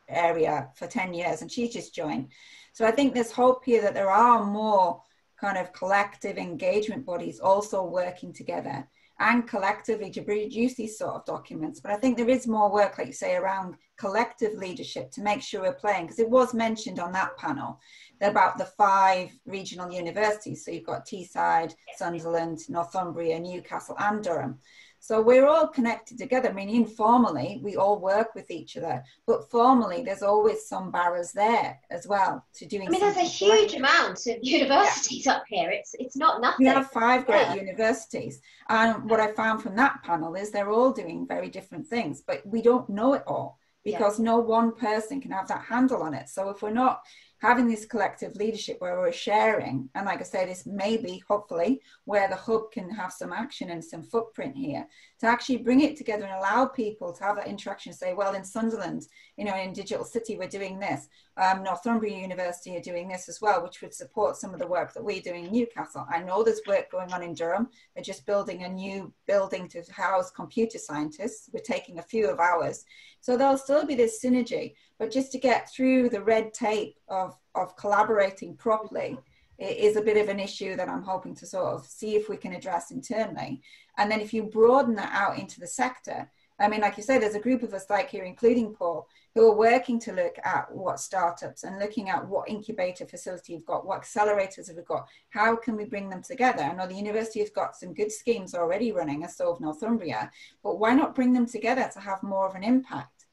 area for 10 years and she's just joined. So I think there's hope here that there are more kind of collective engagement bodies also working together and collectively to produce these sort of documents. But I think there is more work, like you say, around collective leadership to make sure we're playing, because it was mentioned on that panel about the 5 regional universities. So you've got Teesside, Sunderland, Northumbria, Newcastle and Durham. So we're all connected together. I mean, informally, we all work with each other, but formally, there's always some barriers there as well to doing. I mean, there's a huge amount of universities up here. It's not nothing. We have 5 great universities. And what I found from that panel is they're all doing very different things, but we don't know it all because no one person can have that handle on it. So if we're not having this collective leadership where we're sharing, and like I said, this maybe, hopefully, where the hub can have some action and some footprint here, to actually bring it together and allow people to have that interaction, say, well, in Sunderland, in Digital City, we're doing this. Northumbria University are doing this as well, which would support some of the work that we're doing in Newcastle. I know there's work going on in Durham. They're just building a new building to house computer scientists. We're taking a few of ours. So there'll still be this synergy, but just to get through the red tape of collaborating properly is a bit of an issue that I'm hoping to sort of see if we can address internally. And then if you broaden that out into the sector, I mean, like you said, there's a group of us like here, including Paul, who are working to look at what startups and looking at what incubator facility you've got, what accelerators have we got, how can we bring them together? I know the university has got some good schemes already running, as so of Northumbria, but why not bring them together to have more of an impact?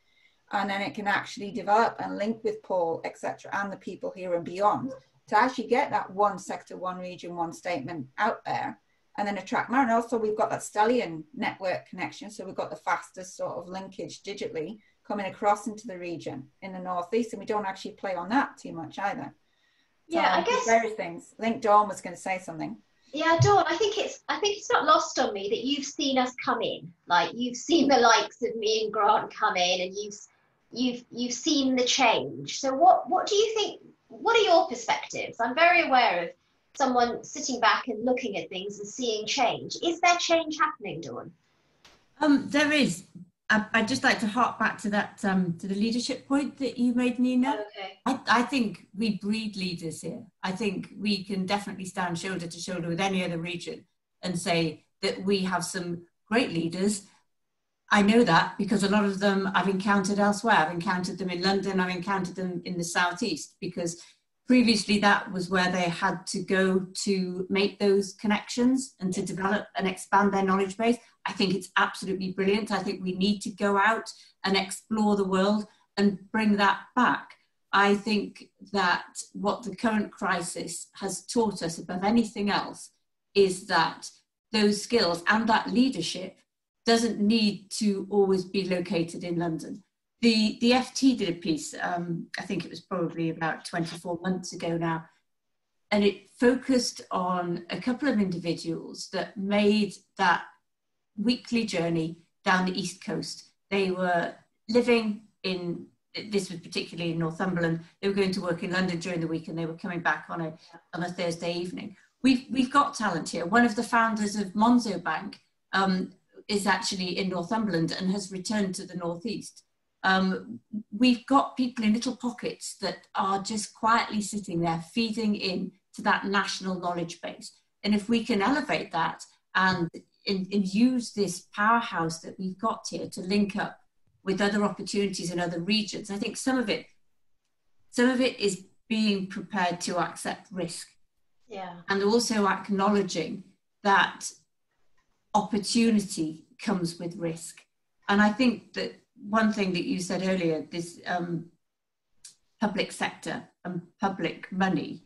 And then it can actually develop and link with Paul, etc., and the people here and beyond to actually get that one sector, one region, one statement out there and then attract more. And also we've got that Stallion network connection. So we've got the fastest sort of linkage digitally coming across into the region in the Northeast, and we don't actually play on that too much either. So, yeah, I guess various things. I think Dawn was going to say something. Yeah, Dawn, I think it's not lost on me that you've seen us come in. Like, you've seen the likes of me and Grant come in, and you've seen the change. So what do you think? What are your perspectives? I'm very aware of someone sitting back and looking at things and seeing change. Is there change happening, Dawn? There is. I'd just like to hark back to that, to the leadership point that you made, Nina. Okay. I think we breed leaders here. I think we can definitely stand shoulder to shoulder with any other region and say that we have some great leaders. I know that because a lot of them I've encountered elsewhere. I've encountered them in London. I've encountered them in the Southeast, because previously that was where they had to go to make those connections and to develop and expand their knowledge base. I think it's absolutely brilliant. I think we need to go out and explore the world and bring that back. I think that what the current crisis has taught us above anything else is that those skills and that leadership doesn't need to always be located in London. The FT did a piece, I think it was probably about 24 months ago now, and it focused on a couple of individuals that made that weekly journey down the East Coast. They were living in, this was particularly in Northumberland, they were going to work in London during the week and they were coming back on a Thursday evening. We've got talent here. One of the founders of Monzo Bank is actually in Northumberland and has returned to the Northeast. We've got people in little pockets that are just quietly sitting there feeding in to that national knowledge base. And if we can elevate that and use this powerhouse that we've got here to link up with other opportunities in other regions, I think some of it is being prepared to accept risk. Yeah. And also acknowledging that opportunity comes with risk. And I think that one thing that you said earlier, this public sector and public money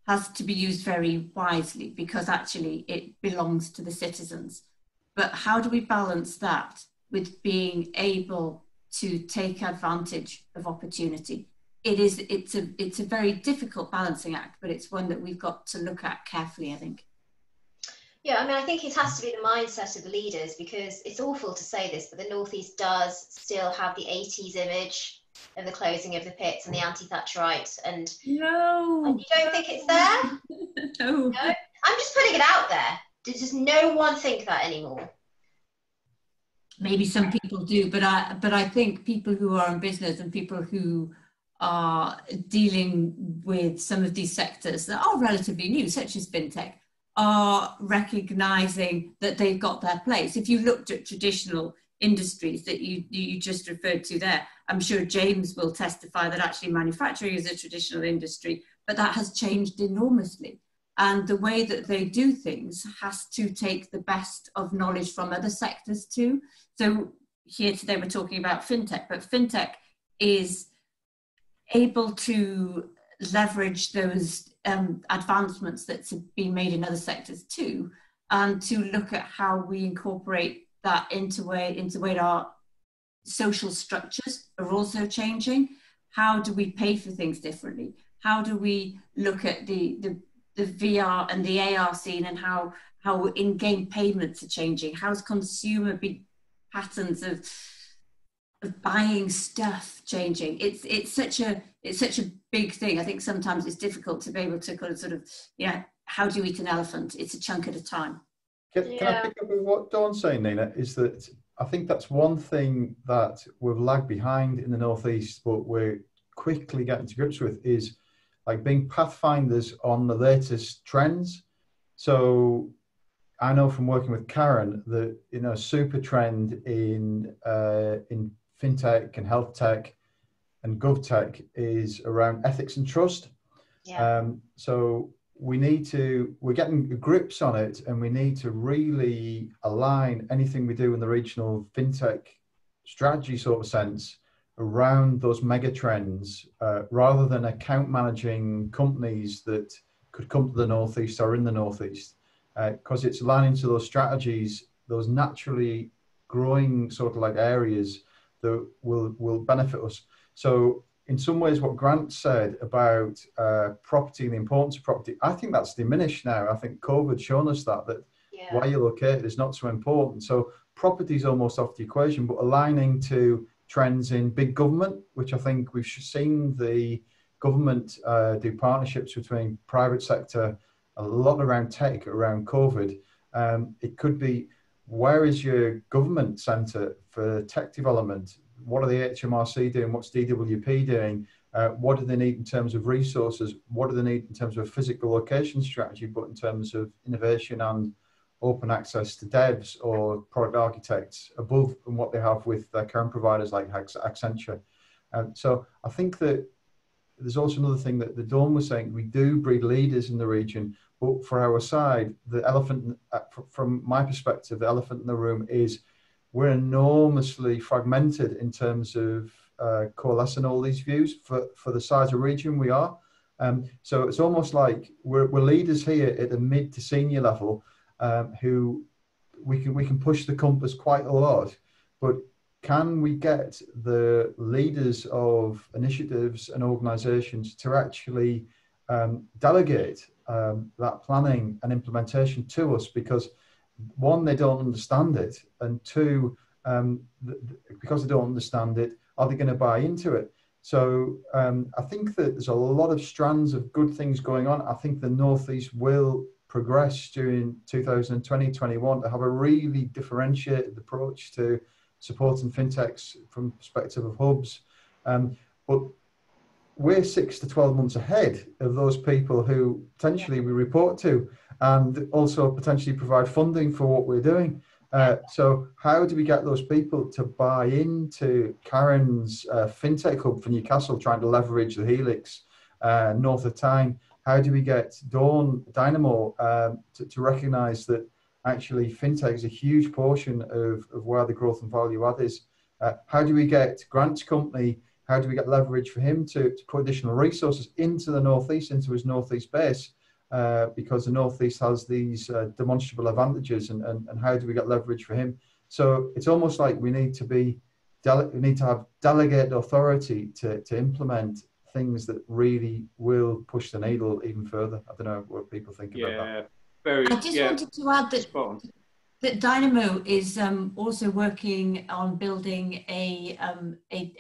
has to be used very wisely because actually it belongs to the citizens. But how do we balance that with being able to take advantage of opportunity? It's a very difficult balancing act, but it's one that we've got to look at carefully, I think. Yeah, I mean, I think it has to be the mindset of the leaders, because it's awful to say this, but the Northeast does still have the 80s image of the closing of the pits and the anti-Thatcherite. And no, you don't think it's there? No. No? I'm just putting it out there. Does no one think that anymore? Maybe some people do, but I think people who are in business and people who are dealing with some of these sectors that are relatively new, such as FinTech, are recognizing that they've got their place. If you looked at traditional industries that you just referred to there, I'm sure James will testify that actually manufacturing is a traditional industry, but that has changed enormously. And the way that they do things has to take the best of knowledge from other sectors too. So here today we're talking about FinTech, but FinTech is able to leverage those advancements that have been made in other sectors too, and to look at how we incorporate that into way our social structures are also changing. How do we pay for things differently? How do we look at the VR and the AR scene and how in-game payments are changing? How's consumer patterns of buying stuff changing? It's such a big thing. I think sometimes it's difficult to be able to kind of sort of, how do you eat an elephant? It's a chunk at a time. Can I pick up with what Dawn's saying, Nina? Is that I think that's one thing that we've lagged behind in the Northeast, but we're quickly getting to grips with, is like being pathfinders on the latest trends. So I know from working with Karen that super trend in FinTech and health tech and GovTech is around ethics and trust. Yeah. So we're getting grips on it, and we need to really align anything we do in the regional FinTech strategy sort of sense around those mega trends, rather than account managing companies that could come to the Northeast or in the Northeast, because it's aligning to those strategies, those naturally growing sort of like areas that will benefit us. So in some ways, what Grant said about property and the importance of property, I think that's diminished now. I think COVID's shown us that where you're located is not so important. So property is almost off the equation, but aligning to trends in big government, which I think we've seen the government do partnerships between private sector, a lot around tech, around COVID. It could be, where is your government centre for tech development? What are the HMRC doing? What's DWP doing? What do they need in terms of resources? What do they need in terms of physical location strategy, but in terms of innovation and open access to devs or product architects above and what they have with their current providers like Accenture? So I think that there's also another thing that Dawn was saying. We do breed leaders in the region, but for our side, the elephant, from my perspective, the elephant in the room is we're enormously fragmented in terms of coalescing all these views for the size of region we are. So it's almost like we're leaders here at the mid to senior level, who we can push the compass quite a lot, but can we get the leaders of initiatives and organizations to actually delegate that planning and implementation to us? Because one, they don't understand it, and two, because they don't understand it, are they going to buy into it? So I think that there's a lot of strands of good things going on. I think the Northeast will progress during 2020-21 to have a really differentiated approach to supporting fintechs from the perspective of hubs. But we're 6 to 12 months ahead of those people who potentially we report to, and also potentially provide funding for what we're doing. So how do we get those people to buy into Karen's FinTech hub for Newcastle, trying to leverage the Helix north of Tyne? How do we get Dynamo to recognise that actually FinTech is a huge portion of where the growth and value add is? How do we get Grant's company, how do we get leverage for him to put additional resources into the Northeast, into his Northeast base? Because the Northeast has these demonstrable advantages, and how do we get leverage for him? So it's almost like we need to have delegated authority to implement things that really will push the needle even further. I don't know what people think about that. I just wanted to add that Dynamo is also working on building a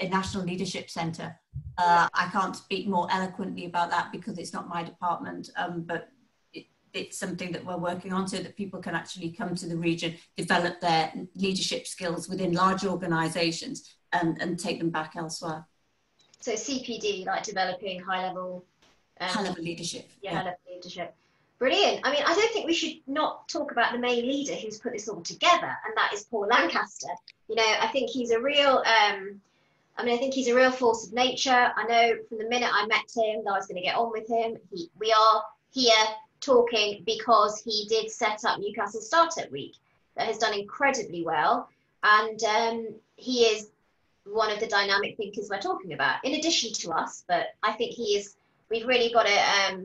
national leadership centre. I can't speak more eloquently about that because it's not my department, but it's something that we're working on so that people can actually come to the region, develop their leadership skills within large organisations and take them back elsewhere. So CPD, like developing high-level leadership. High-level leadership. Brilliant. I mean, I don't think we should not talk about the main leader who's put this all together, and that is Paul Lancaster. You know, I think he's a real, I think he's a real force of nature. I know from the minute I met him that I was going to get on with him. We are here talking because he did set up Newcastle Startup Week that has done incredibly well, and he is one of the dynamic thinkers we're talking about, in addition to us. But I think we've really got to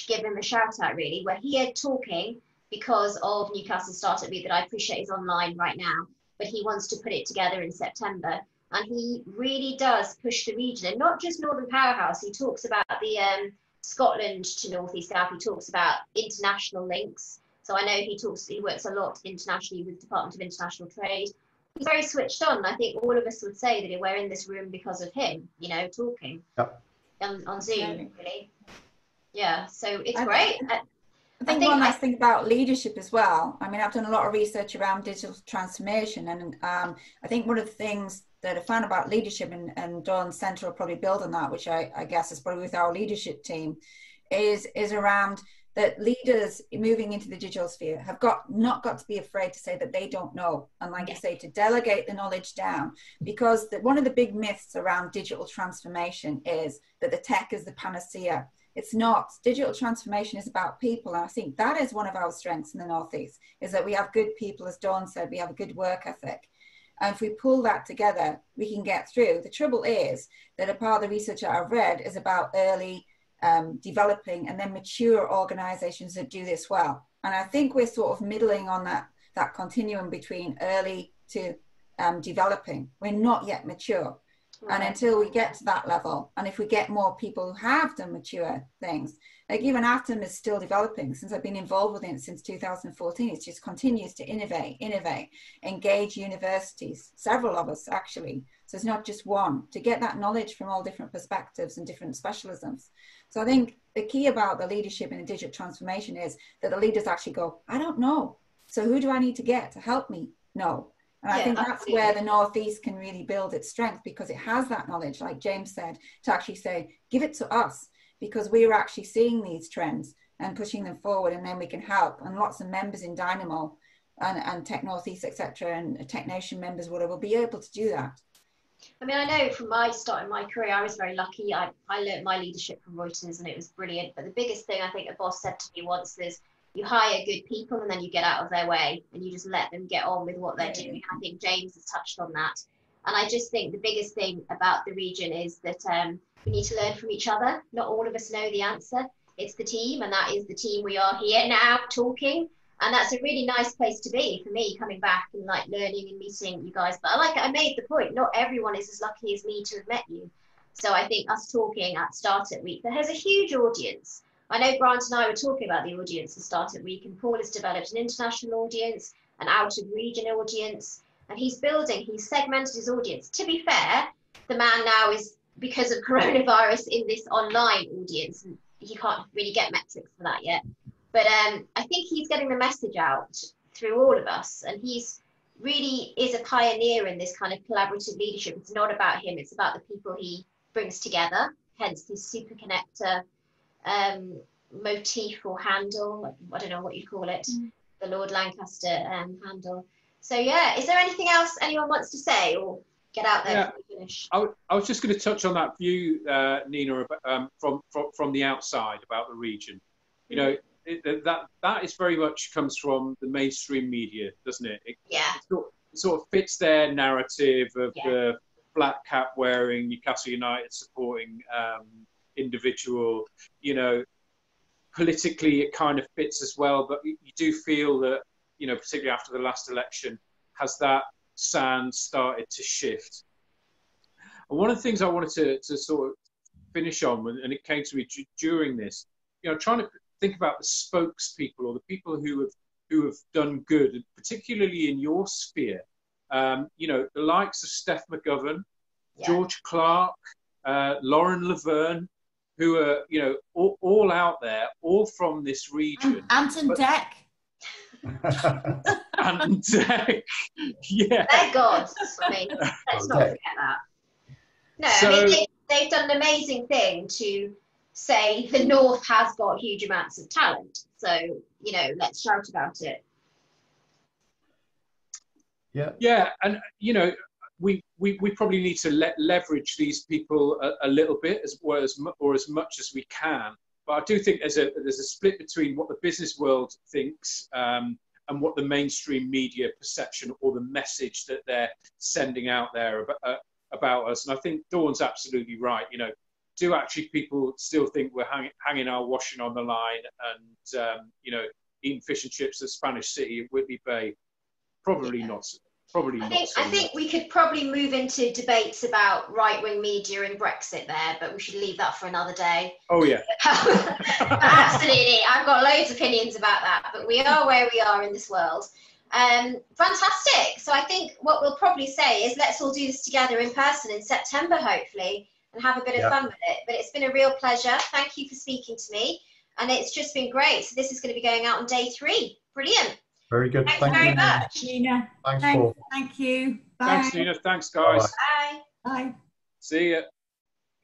give him a shout out, really. We're here talking because of Newcastle Startup Week that I appreciate is online right now, but he wants to put it together in September. And he really does push the region, and not just Northern Powerhouse. He talks about the Scotland to North East Gap. He talks about international links. So I know he works a lot internationally with the Department of International Trade. He's very switched on. I think all of us would say that we're in this room because of him, you know, talking on Zoom, really. Yeah, so it's great. I think one last thing about leadership as well. I mean, I've done a lot of research around digital transformation, and I think one of the things that I found about leadership, and Dawn Centre will probably build on that, which I guess is probably with our leadership team, is around that leaders moving into the digital sphere have not got to be afraid to say that they don't know, and like you say, to delegate the knowledge down, because one of the big myths around digital transformation is that the tech is the panacea. It's not. Digital transformation is about people, and I think that is one of our strengths in the Northeast, is that we have good people. As Dawn said, we have a good work ethic, and if we pull that together, we can get through. The trouble is that a part of the research that I've read is about early developing and then mature organizations that do this well. And I think we're sort of middling on that continuum between early to developing. We're not yet mature. Right. And until we get to that level, and if we get more people who have done mature things, like even Atom is still developing. Since I've been involved with it since 2014, it just continues to innovate, engage universities, several of us actually. So it's not just one, to get that knowledge from all different perspectives and different specialisms. So I think the key about the leadership in the digital transformation is that the leaders actually go, I don't know. So who do I need to get to help me know? And I think that's absolutely where the Northeast can really build its strength, because it has that knowledge, like James said, to actually say, give it to us, because we're actually seeing these trends and pushing them forward, and then we can help. And lots of members in Dynamo and Tech Northeast, etc., and Tech Nation members will be able to do that. I mean, I know from my start in my career, I was very lucky. I learned my leadership from Reuters and it was brilliant. But the biggest thing I think a boss said to me once is, you hire good people and then you get out of their way and you just let them get on with what they're doing. And I think James has touched on that. And I just think the biggest thing about the region is that we need to learn from each other. Not all of us know the answer. It's the team, and that is the team we are here now talking. And that's a really nice place to be for me, coming back and like learning and meeting you guys. But I made the point, not everyone is as lucky as me to have met you. So I think us talking at Startup Week, that has a huge audience. I know Grant and I were talking about the audience at Startup Week, and Paul has developed an international audience, an out-of-region audience, and he's segmented his audience. To be fair, the man now is, because of coronavirus, in this online audience, and he can't really get metrics for that yet. But I think he's getting the message out through all of us, and he's really is a pioneer in this kind of collaborative leadership. It's not about him, it's about the people he brings together, hence his super connector motif or handle, I don't know what you call it, the Lord Lancaster handle. So yeah, is there anything else anyone wants to say or get out there before we finish? I was just going to touch on that view, Nina, from the outside about the region. You know, that is very much comes from the mainstream media, doesn't it? It sort of fits their narrative of the black cap wearing, Newcastle United supporting individual. You know, politically it kind of fits as well, but you do feel that, you know, particularly after the last election, has that sand started to shift. And one of the things I wanted to sort of finish on, and it came to me during this, you know, trying to think about the spokespeople or the people who have done good, and particularly in your sphere. You know, the likes of Steph McGovern, George Clark, Lauren Laverne, who are, you know, all out there, all from this region. Anton Deck. Anton Deck, yeah. They're gods. I mean, let's not forget that. No, so, I mean, they've done an amazing thing to say the North has got huge amounts of talent. So, you know, let's shout about it. Yeah, and, you know, we probably need to leverage these people a little bit as much as we can. But I do think there's a split between what the business world thinks and what the mainstream media perception or the message that they're sending out there about us. And I think Dawn's absolutely right. You know, do actually people still think we're hanging our washing on the line and you know, eating fish and chips at Spanish City at Whitley Bay? Probably not. I think we could probably move into debates about right-wing media and Brexit there, but we should leave that for another day. Oh yeah. Absolutely, I've got loads of opinions about that, but we are where we are in this world. Fantastic. So I think what we'll probably say is let's all do this together in person in September, hopefully, and have a bit of fun with it. But it's been a real pleasure. Thank you for speaking to me, and it's just been great. So this is going to be going out on day 3. Brilliant. Very good. Thanks very much, Nina. Thanks, Paul. Thank you. Bye. Thanks, Nina. Thanks, guys. Bye. Bye. See ya.